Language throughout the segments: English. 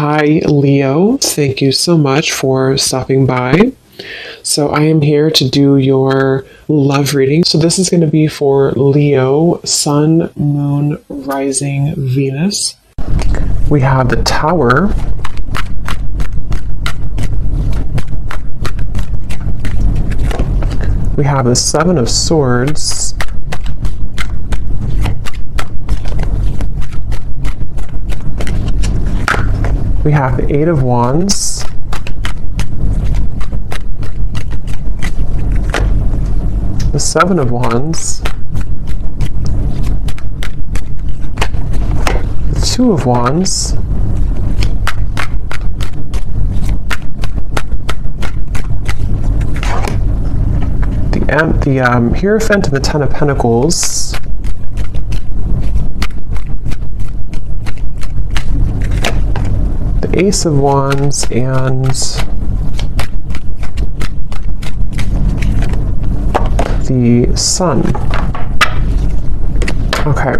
Hi, Leo. Thank you so much for stopping by. So, I am here to do your love reading. So, this is going to be for Leo, Sun, Moon, Rising, Venus. We have the Tower. We have the Seven of Swords. We have the Eight of Wands. The Seven of Wands. The Two of Wands. The Hierophant and the Ten of Pentacles. The Ace of Wands and the Sun. Okay.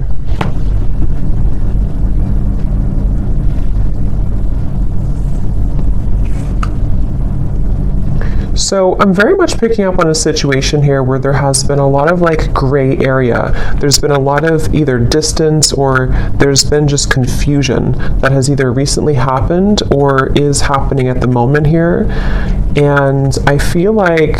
So I'm very much picking up on a situation here where there has been a lot of gray area. There's been a lot of either distance or there's been just confusion that has either recently happened or is happening at the moment here. And I feel like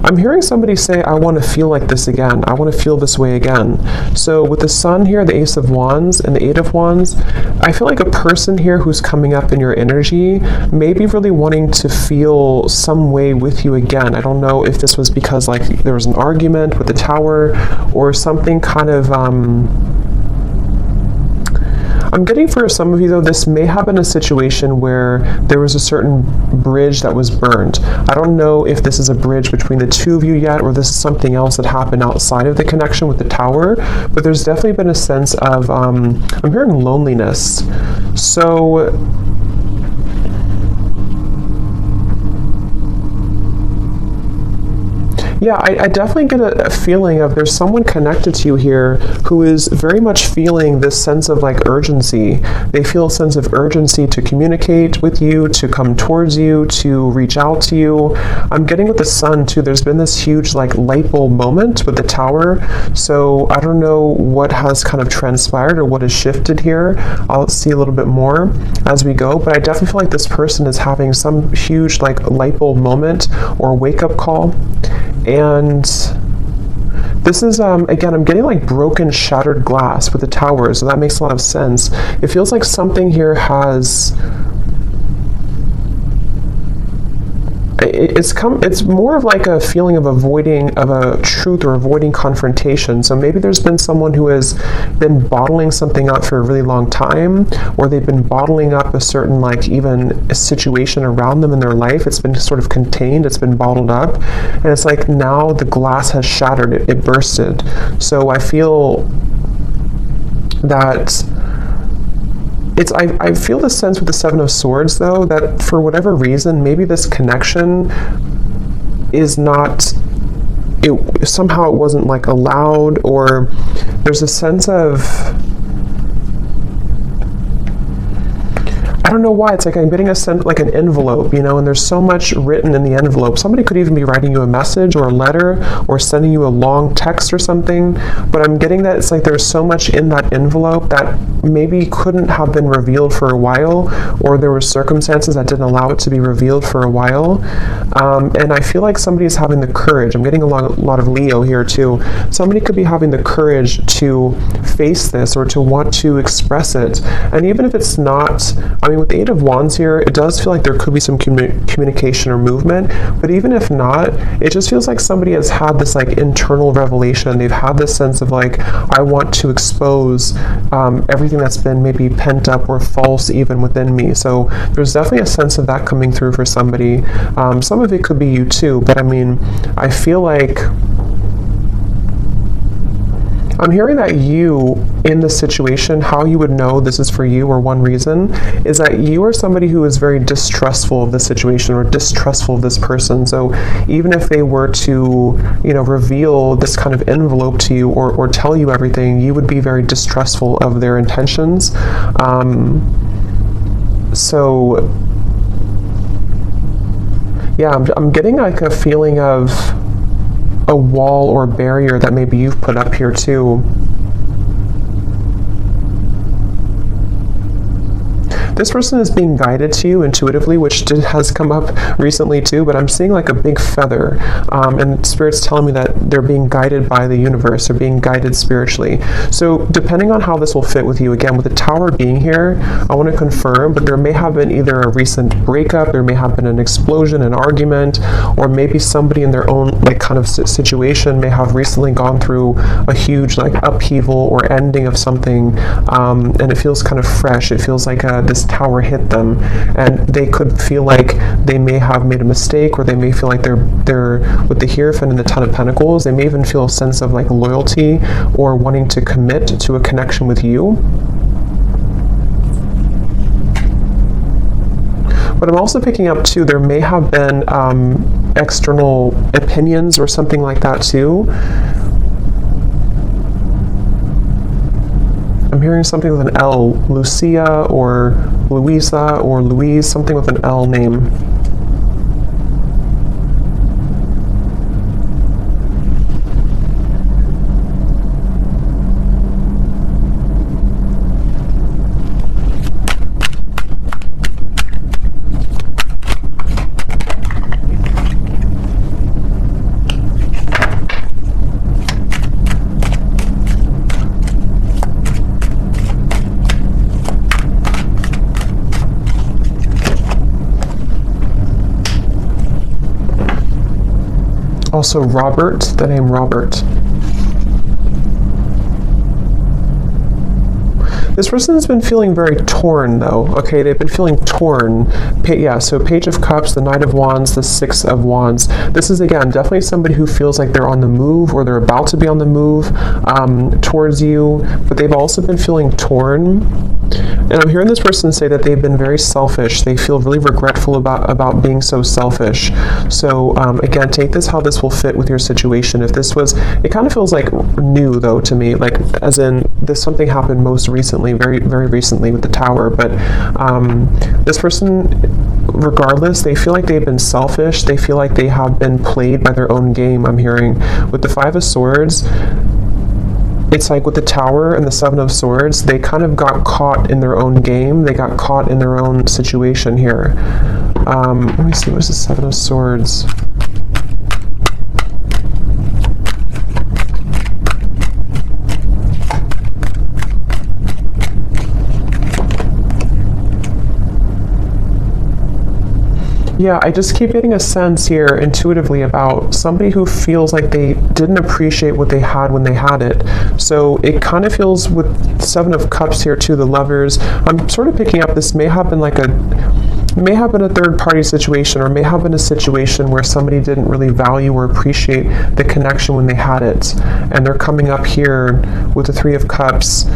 I'm hearing somebody say, I want to feel like this again. I want to feel this way again. So with the Sun here, the Ace of Wands, and the Eight of Wands, I feel like a person here who's coming up in your energy may be really wanting to feel some way with you again. I don't know if this was because there was an argument with the Tower or something kind of I'm getting for some of you, though, this may have been a situation where there was a certain bridge that was burned. I don't know if this is a bridge between the two of you yet, or this is something else that happened outside of the connection with the Tower, but there's definitely been a sense of, I'm hearing loneliness. So yeah, I definitely get a feeling of there's someone connected to you here who is very much feeling this sense of urgency. They feel a sense of urgency to communicate with you, to come towards you, to reach out to you. I'm getting with the Sun too. There's been this huge light bulb moment with the Tower. So I don't know what has kind of transpired or what has shifted here. I'll see a little bit more as we go, but I definitely feel like this person is having some huge light bulb moment or wake up call. And this is, again, I'm getting broken, shattered glass with the Tower, so that makes a lot of sense. It feels like something here has... It's more of a feeling of avoiding of a truth or avoiding confrontation. So maybe there's been someone who has been bottling something up for a really long time, or they've been bottling up a certain even a situation around them in their life. It's been sort of contained, it's been bottled up, and it's now the glass has shattered, it bursted. So I feel that I feel the sense with the Seven of Swords, though, that for whatever reason, maybe this connection is not, somehow it wasn't allowed, or there's a sense of, I don't know why, it's I'm getting a sense an envelope, and there's so much written in the envelope. Somebody could even be writing you a message or a letter or sending you a long text or something, but I'm getting that it's there's so much in that envelope that maybe couldn't have been revealed for a while, or there were circumstances that didn't allow it to be revealed for a while. And I feel like somebody is having the courage. I'm getting a lot of Leo here too. Somebody could be having the courage to face this or to want to express it. And even if it's not, with the Eight of Wands here, it does feel like there could be some communication or movement, but even if not, it just feels like somebody has had this internal revelation. They've had this sense of I want to expose everything that's been maybe pent up or false even within me. So there's definitely a sense of that coming through for somebody. Some of it could be you too, but I feel like I'm hearing that you, in this situation, how you would know this is for you, or one reason, is that you are somebody who is very distrustful of the situation or distrustful of this person. So even if they were to, reveal this kind of envelope to you or tell you everything, you would be very distrustful of their intentions. So yeah, I'm getting like a feeling of a wall or barrier that maybe you've put up here too. This person is being guided to you intuitively, which has come up recently too, but I'm seeing like a big feather. And Spirit's telling me that they're being guided by the universe. They're being guided spiritually. So depending on how this will fit with you, again, with the Tower being here, I want to confirm, but there may have been either a recent breakup, there may have been an explosion, an argument, or maybe somebody in their own like kind of situation may have recently gone through a huge like upheaval or ending of something, and it feels kind of fresh. It feels like this tower hit them, and they could feel like they may have made a mistake, or they may feel like they're with the Hierophant and the Ten of Pentacles, they may even feel a sense of like loyalty or wanting to commit to a connection with you. But I'm also picking up too, there may have been external opinions or something like that too. I'm hearing something with an L, Lucia or Louisa or Louise, something with an L name. Also Robert, the name Robert. This person has been feeling very torn though, okay? They've been feeling torn. So Page of Cups, the Knight of Wands, the Six of Wands. This is, again, definitely somebody who feels like they're on the move, or they're about to be on the move towards you, but they've also been feeling torn. And I'm hearing this person say that they've been very selfish. They feel really regretful about being so selfish. So again, take this how this will fit with your situation. If this was, it kind of feels like new though to me, like as in this something happened most recently, very, very recently with the Tower. But this person, regardless, they feel like they've been selfish. They feel like they have been played by their own game, I'm hearing. With the Five of Swords, it's like with the Tower and the Seven of Swords, they kind of got caught in their own game. They got caught in their own situation here. Let me see, what's the Seven of Swords? Yeah, I just keep getting a sense here intuitively about somebody who feels like they didn't appreciate what they had when they had it. So it kind of feels with Seven of Cups here too, the Lovers. I'm sort of picking up this may have been a third party situation, or may have been a situation where somebody didn't really value or appreciate the connection when they had it. And they're coming up here with the Three of Cups.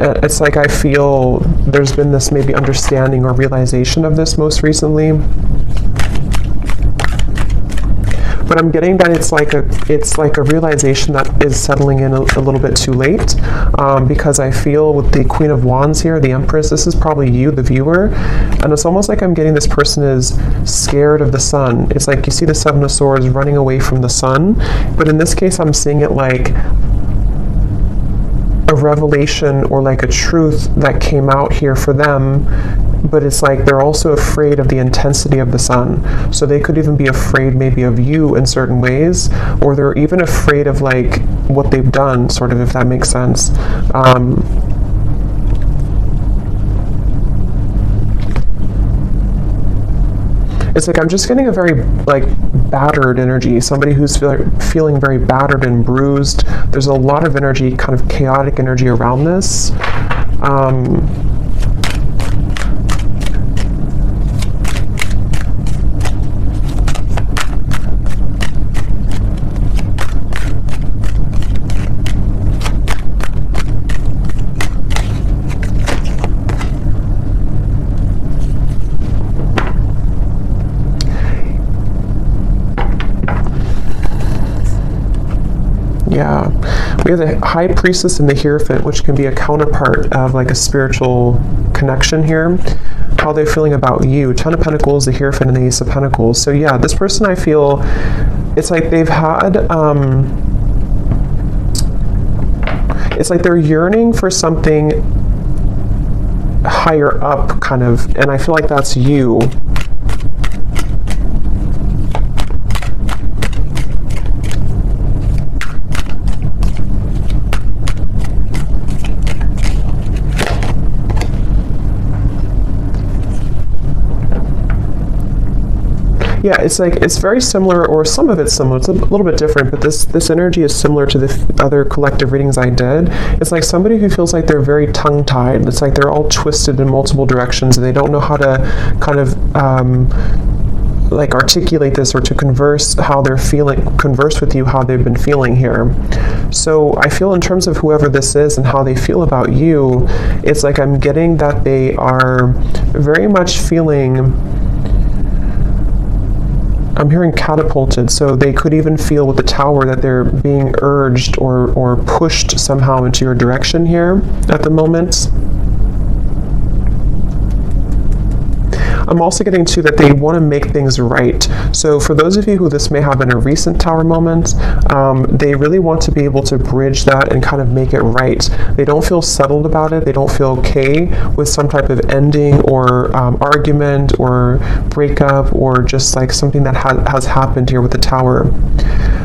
It's like I feel there's been this maybe understanding or realization of this most recently. But I'm getting that it's like a realization that is settling in a little bit too late, because I feel with the Queen of Wands here, the Empress, this is probably you, the viewer, and it's almost like I'm getting this person is scared of the sun. It's like you see the Seven of Swords running away from the sun, but in this case I'm seeing it like a revelation or like a truth that came out here for them, but it's like they're also afraid of the intensity of the sun. So they could even be afraid maybe of you in certain ways, or they're even afraid of like what they've done, sort of, if that makes sense. It's like I'm just getting a very like battered energy, somebody who's feeling very battered and bruised. There's a lot of energy, kind of chaotic energy around this. Yeah, we We have the High Priestess and the Hierophant, which can be a counterpart of like a spiritual connection here. How they're feeling about you. Ten of Pentacles, the Hierophant, and the Ace of Pentacles. So yeah, this person, I feel, it's like they've had, it's like they're yearning for something higher up, kind of, and I feel like that's you. Yeah, it's like, it's very similar, or some of it's similar. It's a little bit different, but this energy is similar to the other collective readings I did. It's like somebody who feels like they're very tongue-tied. It's like they're all twisted in multiple directions, and they don't know how to kind of like articulate this, or to converse how they're feeling, converse with you how they've been feeling here. So I feel in terms of whoever this is and how they feel about you, it's like I'm getting that they are very much feeling, I'm hearing catapulted, so they could even feel with the Tower that they're being urged or pushed somehow into your direction here at the moment. I'm also getting to that they want to make things right. So for those of you who this may have been a recent Tower moment, they really want to be able to bridge that and kind of make it right. They don't feel settled about it. They don't feel okay with some type of ending or argument or breakup, or just like something that has happened here with the Tower.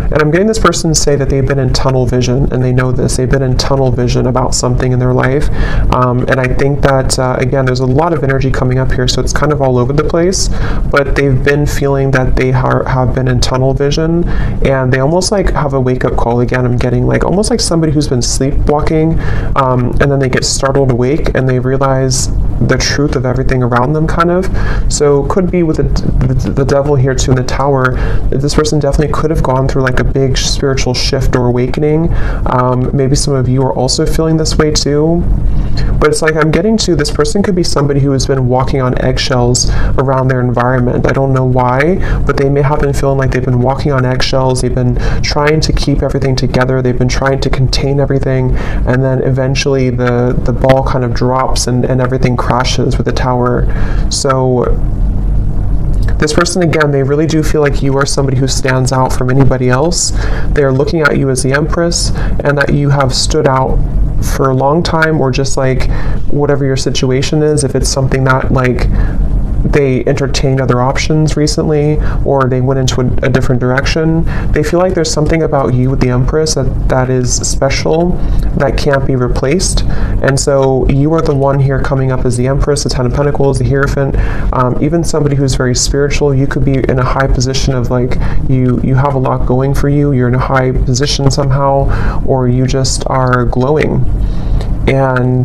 And I'm getting this person to say that they've been in tunnel vision, and they know this. They've been in tunnel vision about something in their life. And I think that, again, there's a lot of energy coming up here, so it's kind of all over the place. But they've been feeling that they have been in tunnel vision, and they almost like have a wake-up call. Again, I'm getting like almost like somebody who's been sleepwalking, and then they get startled awake, and they realize the truth of everything around them, kind of. So could be with the devil here too in the Tower. This person definitely could have gone through like a big spiritual shift or awakening. Maybe some of you are also feeling this way too. But it's like I'm getting to, this person could be somebody who has been walking on eggshells around their environment. I don't know why, but they may have been feeling like they've been walking on eggshells. They've been trying to keep everything together. They've been trying to contain everything, and then eventually the ball kind of drops and everything crashes with the Tower. So this person, again, they really do feel like you are somebody who stands out from anybody else. They are looking at you as the Empress, and that you have stood out for a long time, or just like whatever your situation is. If it's something that like they entertained other options recently, or they went into a different direction, they feel like there's something about you with the Empress that is special, that can't be replaced. And so you are the one here coming up as the Empress, the Ten of Pentacles, the Hierophant. Even somebody who's very spiritual, you could be in a high position of like you have a lot going for you, you're in a high position somehow, or you just are glowing. And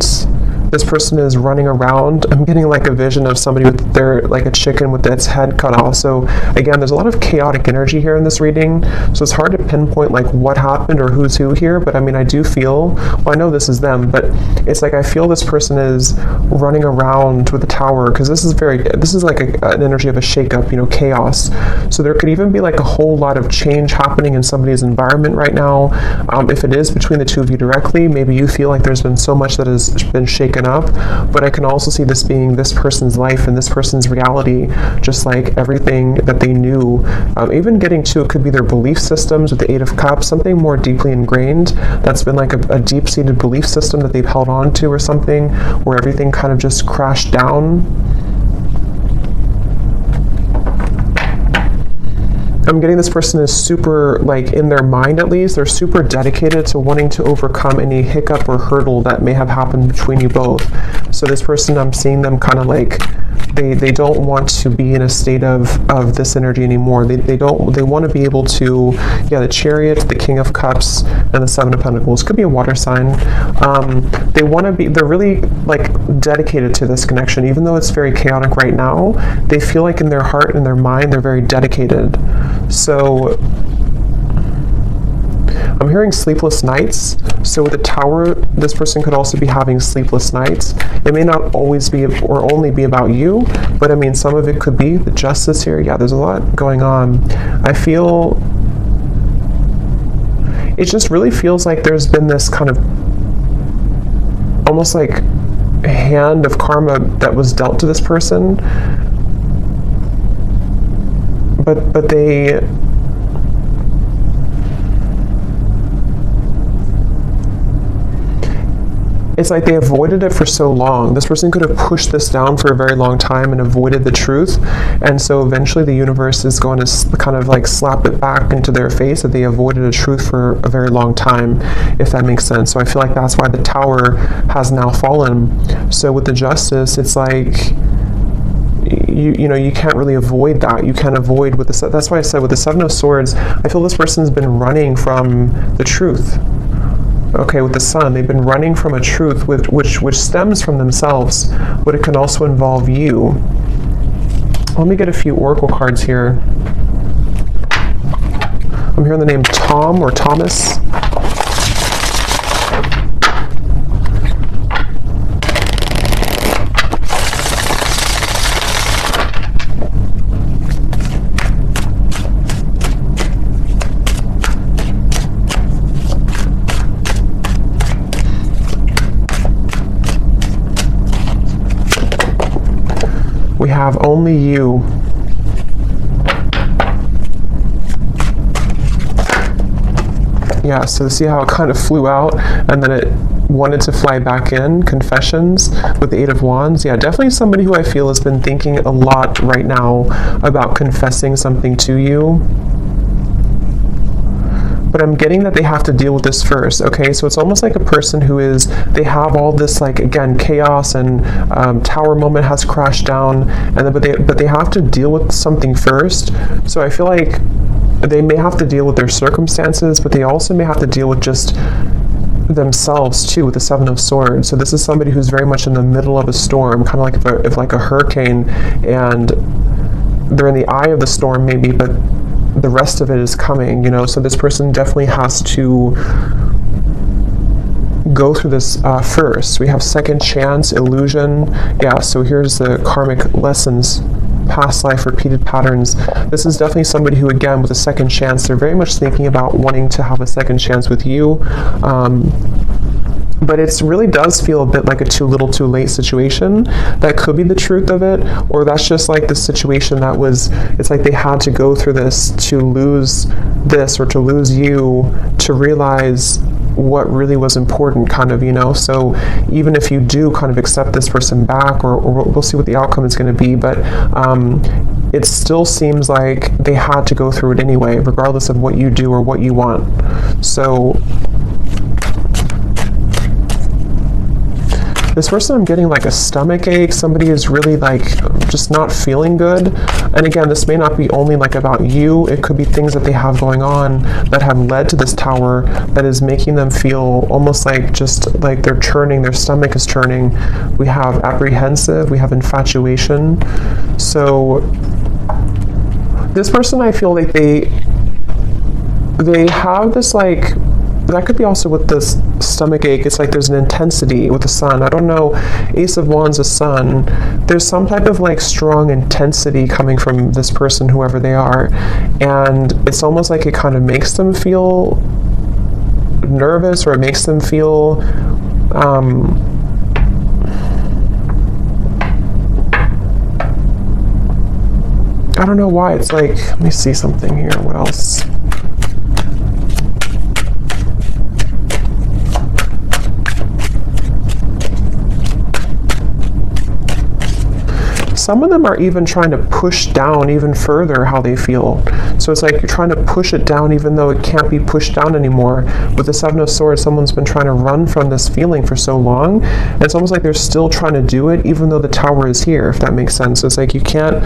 this person is running around. I'm getting like a vision of somebody with their, like a chicken with its head cut off. So again, there's a lot of chaotic energy here in this reading. So it's hard to pinpoint like what happened or who's who here. But I mean, I do feel, well, I know this is them, but it's like I feel this person is running around with the Tower, because this is like an energy of a shakeup, you know, chaos. So there could even be like a whole lot of change happening in somebody's environment right now. If it is between the two of you directly, maybe you feel like there's been so much that has been shaken up, but I can also see this being this person's life and this person's reality, just like everything that they knew. Even getting to, it could be their belief systems with the Eight of Cups, something more deeply ingrained that's been like a deep-seated belief system that they've held on to, or something where everything kind of just crashed down. I'm getting this person is super, like in their mind at least, they're super dedicated to wanting to overcome any hiccup or hurdle that may have happened between you both. So this person, I'm seeing them kind of like, they don't want to be in a state of this energy anymore. They want to be able to, yeah, the Chariot, the King of Cups, and the Seven of Pentacles. Could be a water sign. They want to be, they're really like dedicated to this connection. Even though it's very chaotic right now, they feel like in their heart and their mind, they're very dedicated. So I'm hearing sleepless nights. So with the Tower, this person could also be having sleepless nights. It may not always be or only be about you, but I mean, some of it could be the Justice here. Yeah, there's a lot going on. I feel it just really feels like there's been this kind of almost like hand of karma that was dealt to this person, but they it's like they avoided it for so long. This person could have pushed this down for a very long time and avoided the truth, and so eventually the universe is going to kind of like slap it back into their face that they avoided a truth for a very long time, if that makes sense. So I feel like that's why the Tower has now fallen. So with the Justice, it's like you can't really avoid that. You can't avoid with the, that's why I said with the Seven of Swords, I feel this person's been running from the truth. Okay, with the Sun, they've been running from a truth which stems from themselves, but it can also involve you. Let me get a few oracle cards here. I'm hearing the name Tom or Thomas. We have only you. Yeah, so see how it kind of flew out and then it wanted to fly back in. Confessions with the Eight of Wands. Yeah, definitely somebody who I feel has been thinking a lot right now about confessing something to you. But I'm getting that they have to deal with this first, okay? So it's almost like a person who is, they have all this, like, again, chaos and Tower moment has crashed down, and then, but they have to deal with something first. So I feel like they may have to deal with their circumstances, but they also may have to deal with just themselves too, with the Seven of Swords. So this is somebody who's very much in the middle of a storm, kind of like if like a hurricane, and they're in the eye of the storm maybe, but the rest of it is coming, so this person definitely has to go through this first. We have second chance, illusion. Yeah, so here's the karmic lessons, past life, repeated patterns. This is definitely somebody who, again, with a second chance, they're very much thinking about wanting to have a second chance with you. But it really does feel a bit like a too little too late situation. That could be the truth of it, or that's just like the situation that was, it's like they had to go through this to lose this or to lose you to realize what really was important, kind of, so even if you do kind of accept this person back, or we'll see what the outcome is going to be, but it still seems like they had to go through it anyway, regardless of what you do or what you want. So this person, I'm getting like a stomach ache. Somebody is really like just not feeling good. And again, this may not be only like about you. It could be things that they have going on that have led to this Tower that is making them feel almost like just like they're churning, their stomach is churning. We have apprehensive, we have infatuation. So this person, I feel like they have this like, that could be also with this stomach ache. It's like there's an intensity with the Sun. I don't know, Ace of Wands, the Sun. There's some type of like strong intensity coming from this person, whoever they are. And it's almost like it kind of makes them feel nervous, or it makes them feel I don't know why. It's like, let me see something here. What else? Some of them are even trying to push down even further how they feel. So it's like you're trying to push it down even though it can't be pushed down anymore. With the Seven of Swords, someone's been trying to run from this feeling for so long, and it's almost like they're still trying to do it even though the Tower is here, if that makes sense. So it's like you can't,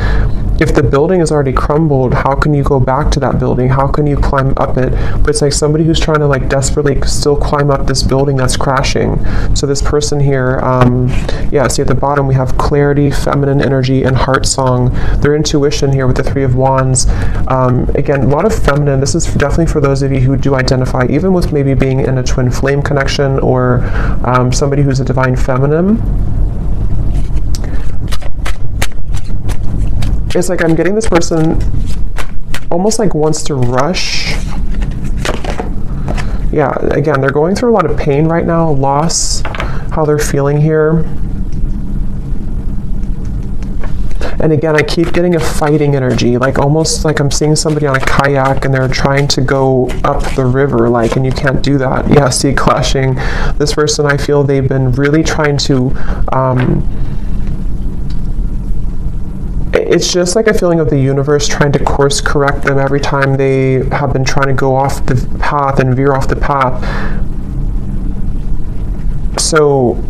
if the building is already crumbled, how can you go back to that building? How can you climb up it? But it's like somebody who's trying to like desperately still climb up this building that's crashing. So this person here, yeah, see at the bottom we have clarity, feminine energy, and heart song. Their intuition here with the Three of Wands. Again, a lot of feminine. This is definitely for those of you who do identify even with maybe being in a twin flame connection, or somebody who's a divine feminine. It's like I'm getting this person almost like wants to rush Yeah, again, they're going through a lot of pain right now, loss, how they're feeling here. And again, I keep getting a fighting energy, like almost like I'm seeing somebody on a kayak and they're trying to go up the river, like, and you can't do that. Yeah, see, clashing. This person, I feel they've been really trying to, it's just like a feeling of the universe trying to course correct them every time they have been trying to go off the path and veer off the path. So,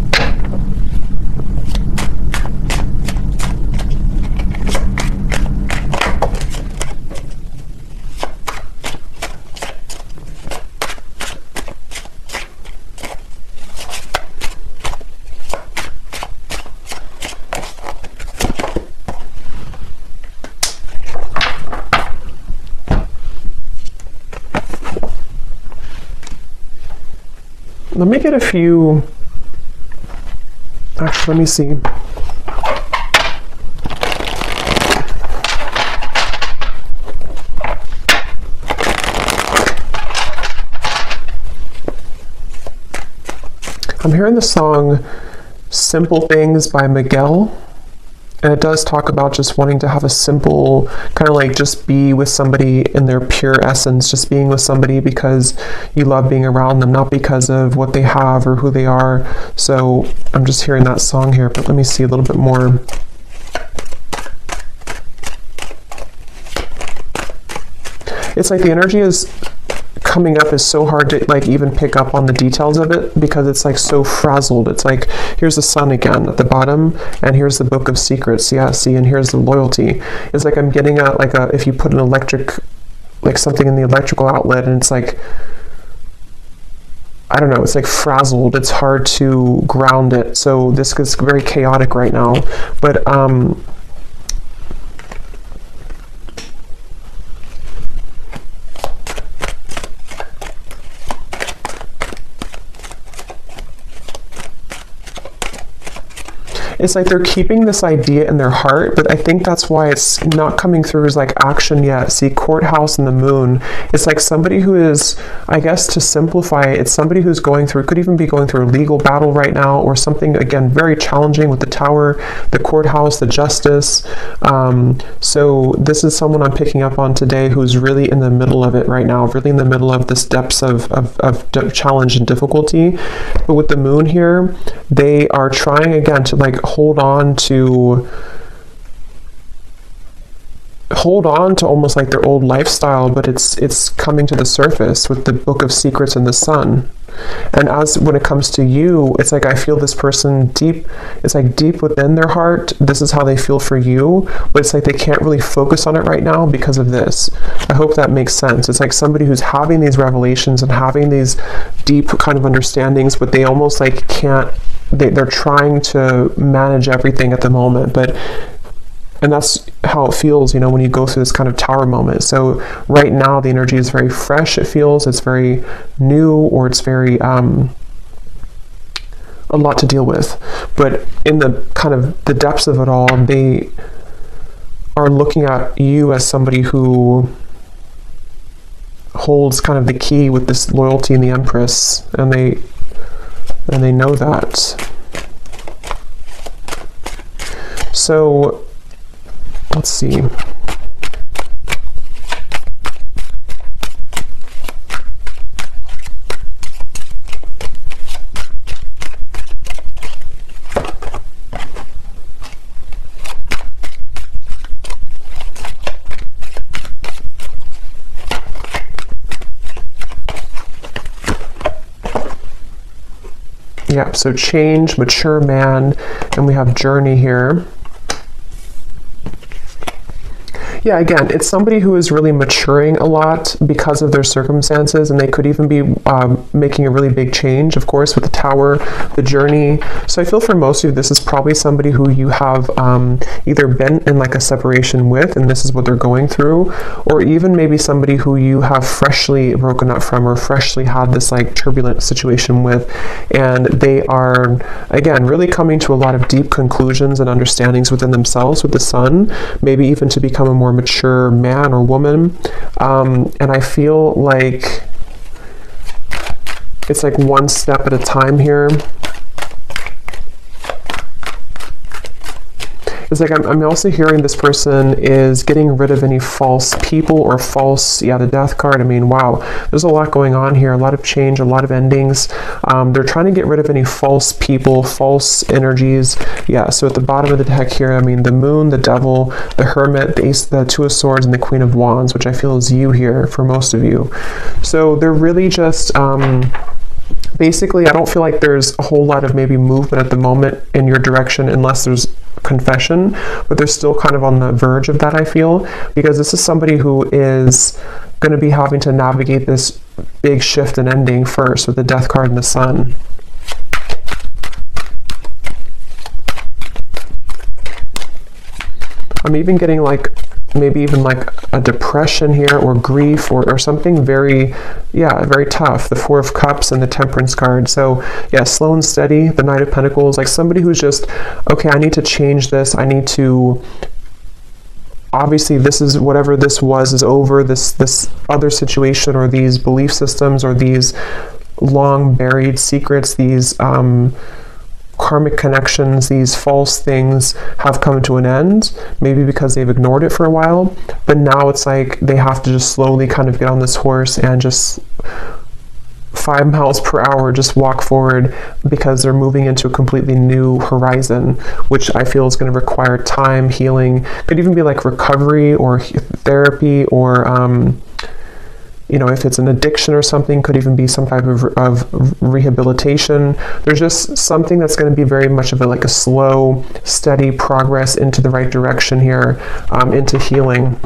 let me get a few, actually, let me see. I'm hearing the song Simple Things by Miguel. And it does talk about just wanting to have a simple, kind of like just be with somebody in their pure essence, just being with somebody because you love being around them, not because of what they have or who they are. So I'm just hearing that song here, but let me see a little bit more. It's like the energy is coming up is so hard to like even pick up on the details of it because it's like so frazzled. It's like, here's the sun again at the bottom, and here's the book of secrets. Yeah, see, and here's the loyalty. It's like I'm getting at like a, if you put an electric, like something in the electrical outlet, and it's like, I don't know, it's like frazzled. It's hard to ground it. So this is very chaotic right now. But it's like they're keeping this idea in their heart, but I think that's why it's not coming through as like action yet. See, courthouse and the moon. It's like somebody who is, I guess to simplify it, it's somebody who's going through, could even be going through a legal battle right now or something, again, very challenging with the tower, the courthouse, the justice. So this is someone I'm picking up on today who's really in the middle of it right now, really in the middle of this depths of challenge and difficulty. But with the moon here, they are trying again to like hold on to almost like their old lifestyle, but it's coming to the surface with the book of secrets and the sun. And as when it comes to you, it's like I feel this person deep, it's like deep within their heart, this is how they feel for you, but it's like they can't really focus on it right now because of this. I hope that makes sense. It's like somebody who's having these revelations and having these deep kind of understandings, but they almost like can't, they're trying to manage everything at the moment, and that's how it feels, you know, when you go through this kind of tower moment. So right now the energy is very fresh, it feels, it's very new, or it's very a lot to deal with. But in the kind of the depths of it all, they are looking at you as somebody who holds kind of the key with this loyalty in the Empress, and they know that. So let's see. Yeah, so change, mature man, and we have journey here. Yeah, again, it's somebody who is really maturing a lot because of their circumstances, and they could even be making a really big change, of course, with the tower, the journey. So I feel for most of you, this is probably somebody who you have either been in like a separation with, and this is what they're going through, or even maybe somebody who you have freshly broken up from or freshly had this like turbulent situation with, and they are, again, really coming to a lot of deep conclusions and understandings within themselves with the sun, maybe even to become a more mature man or woman. And I feel like It's like one step at a time here. It's like I'm also hearing this person is getting rid of any false people or false, the death card. I mean, wow, there's a lot going on here, a lot of change, a lot of endings. They're trying to get rid of any false people, false energies. Yeah, so at the bottom of the deck here, I mean, the moon, the devil, the hermit, the ace, the two of swords, and the queen of wands, which I feel is you here for most of you. So they're really just... basically, I don't feel like there's a whole lot of maybe movement at the moment in your direction unless there's confession, but they're still kind of on the verge of that, I feel, because this is somebody who is going to be having to navigate this big shift and ending first with the death card and the sun. I'm even getting like maybe even like a depression here or grief or something very tough. The Four of Cups and the Temperance card. So yeah, slow and steady, the Knight of Pentacles, like somebody who's just, okay, I need to change this. I need to, obviously this is, whatever this was is over, this other situation or these belief systems or these long buried secrets, these karmic connections, these false things have come to an end, maybe because they've ignored it for a while, but now it's like they have to just slowly kind of get on this horse and just 5 miles per hour just walk forward, because they're moving into a completely new horizon, which I feel is going to require time, healing, could even be like recovery or therapy, or if it's an addiction or something, could even be some type of rehabilitation. There's just something that's going to be very much of a slow, steady progress into the right direction here, into healing.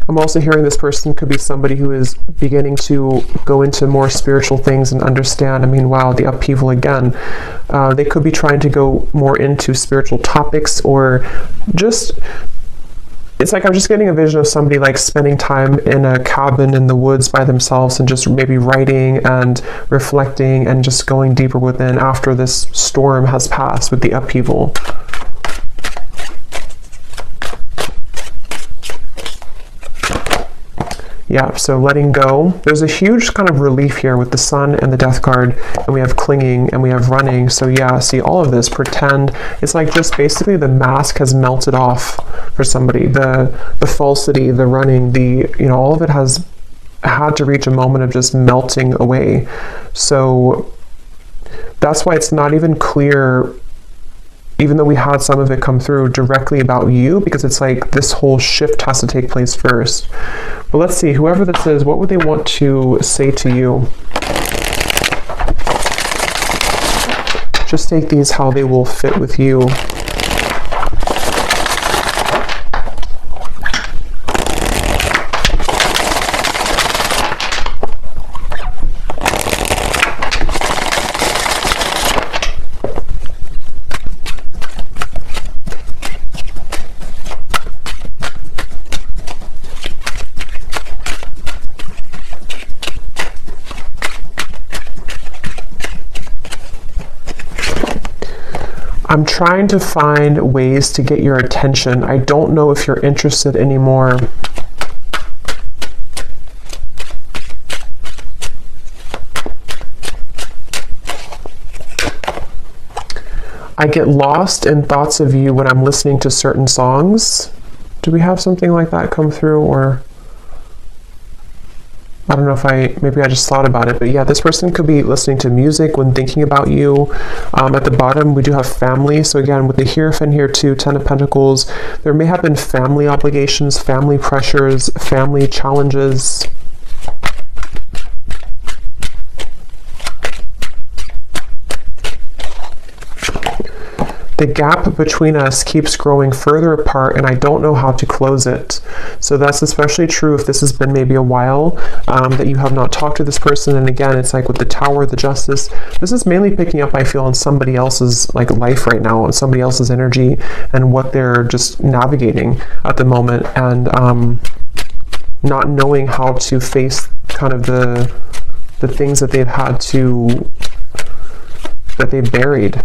I'm also hearing this person could be somebody who is beginning to go into more spiritual things and understand. I mean, wow, the upheaval again. They could be trying to go more into spiritual topics, or just, it's like I'm just getting a vision of somebody like spending time in a cabin in the woods by themselves and just maybe writing and reflecting and just going deeper within after this storm has passed with the upheaval. Yeah, so letting go. There's a huge kind of relief here with the sun and the death card, and we have clinging and we have running. So yeah, see all of this, pretend. It's like just basically the mask has melted off for somebody. The falsity, the running, all of it has had to reach a moment of just melting away. So that's why it's not even clear, even though we had some of it come through directly about you, because it's like this whole shift has to take place first. But let's see, whoever this is, what would they want to say to you? Just take these how they will fit with you. I'm trying to find ways to get your attention. I don't know if you're interested anymore. I get lost in thoughts of you when I'm listening to certain songs. Do we have something like that come through, or... I don't know if maybe I just thought about it, but yeah, this person could be listening to music when thinking about you. At the bottom, we do have family. So again, with the Hierophant here too, 10 of Pentacles, there may have been family obligations, family pressures, family challenges. The gap between us keeps growing further apart, and I don't know how to close it. So that's especially true if this has been maybe a while that you have not talked to this person. And again, it's like with the Tower, the Justice, this is mainly picking up, I feel, on somebody else's life right now, on somebody else's energy and what they're just navigating at the moment, and not knowing how to face kind of the things that they've had to, that they buried.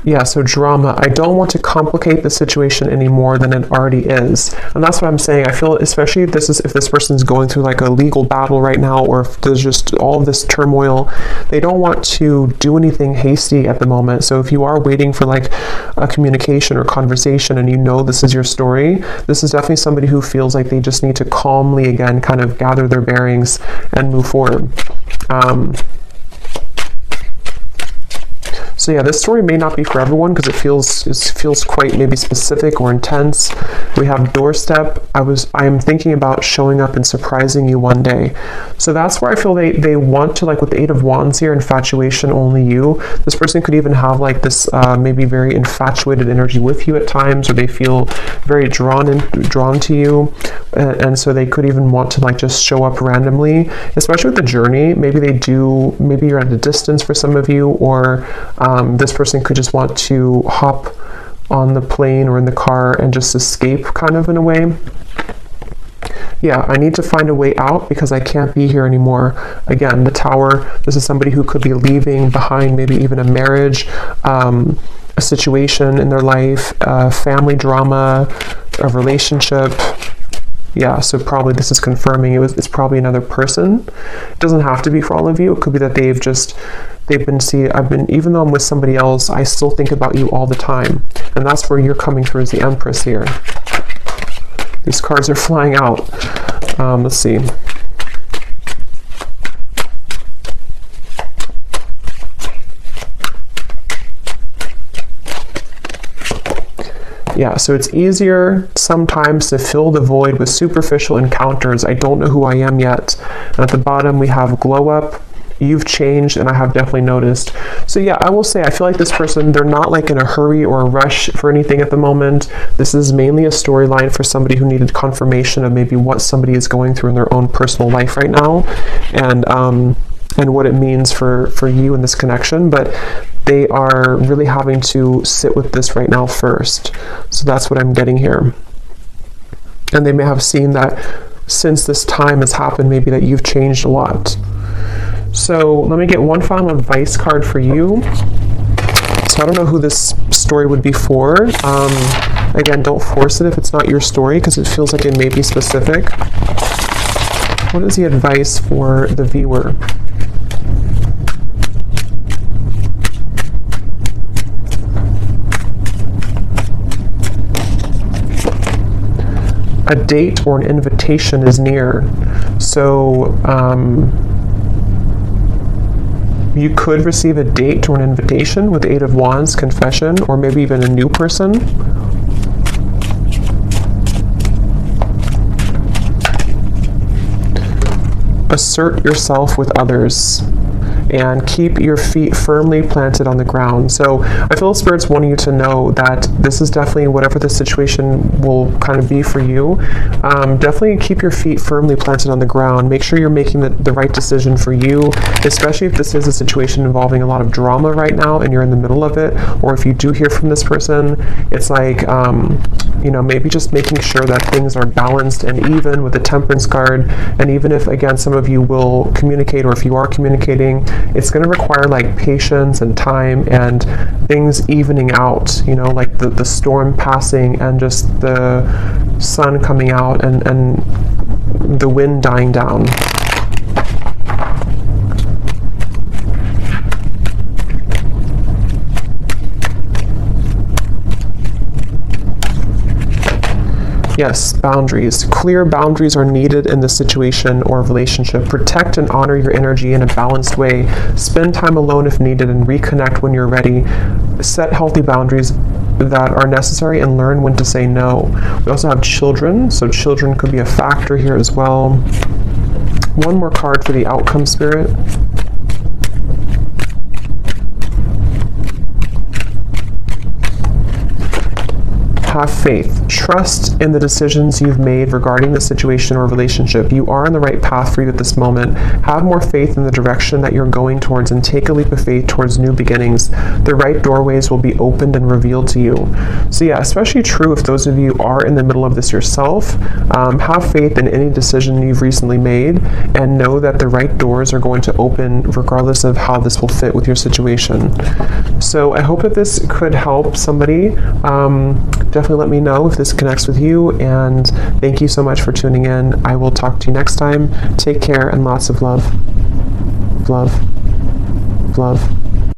Yeah, so drama. I don't want to complicate the situation any more than it already is. And that's what I'm saying. I feel, especially if this person's going through like a legal battle right now, or if there's just all of this turmoil, they don't want to do anything hasty at the moment. So if you are waiting for like a communication or conversation and you know this is your story, this is definitely somebody who feels like they just need to calmly, again, kind of gather their bearings and move forward. So yeah, this story may not be for everyone because it feels quite maybe specific or intense. We have doorstep. I am thinking about showing up and surprising you one day. So that's where I feel they want to, like with the Eight of Wands here, infatuation, only you. This person could even have like this maybe very infatuated energy with you at times, or they feel very drawn to you, and so they could even want to like just show up randomly, especially with the journey. Maybe you're at a distance for some of you, or this person could just want to hop on the plane or in the car and just escape, kind of, in a way. Yeah, I need to find a way out because I can't be here anymore. Again, the Tower, this is somebody who could be leaving behind maybe even a marriage, a situation in their life, family drama, a relationship. Yeah, so probably this is confirming it's probably another person. It doesn't have to be for all of you. It could be that even though I'm with somebody else, I still think about you all the time. And that's where you're coming through as the Empress here. These cards are flying out. Let's see. Yeah, so it's easier sometimes to fill the void with superficial encounters. I don't know who I am yet. And at the bottom, we have glow up. You've changed, and I have definitely noticed. So yeah, I will say, I feel like this person, they're not like in a hurry or a rush for anything at the moment. This is mainly a storyline for somebody who needed confirmation of maybe what somebody is going through in their own personal life right now, and what it means for you in this connection. But they are really having to sit with this right now first. So that's what I'm getting here. And they may have seen that since this time has happened, maybe that you've changed a lot. So let me get one final advice card for you. So I don't know who this story would be for. Again, don't force it if it's not your story, because it feels like it may be specific. What is the advice for the viewer? A date or an invitation is near. So you could receive a date or an invitation with Eight of Wands, confession, or maybe even a new person. Assert yourself with others and keep your feet firmly planted on the ground. So I feel Spirit's wanting you to know that this is definitely, whatever the situation will kind of be for you, definitely keep your feet firmly planted on the ground. Make sure you're making the right decision for you, especially if this is a situation involving a lot of drama right now and you're in the middle of it, or if you do hear from this person, it's like, maybe just making sure that things are balanced and even with the Temperance card. And even if, again, some of you will communicate, or if you are communicating, it's going to require like patience and time and things evening out, like the storm passing and just the sun coming out and the wind dying down. Yes, boundaries. Clear boundaries are needed in this situation or relationship. Protect and honor your energy in a balanced way. Spend time alone if needed and reconnect when you're ready. Set healthy boundaries that are necessary and learn when to say no. We also have children, so children could be a factor here as well. One more card for the outcome, Spirit. have faith. Trust in the decisions you've made regarding the situation or relationship. You are on the right path for you at this moment. Have more faith in the direction that you're going towards and take a leap of faith towards new beginnings. The right doorways will be opened and revealed to you. So yeah, especially true if those of you are in the middle of this yourself. Have faith in any decision you've recently made and know that the right doors are going to open regardless of how this will fit with your situation. So I hope that this could help somebody. Definitely let me know if this connects with you, and thank you so much for tuning in. I will talk to you next time. Take care and lots of love. Love. Love.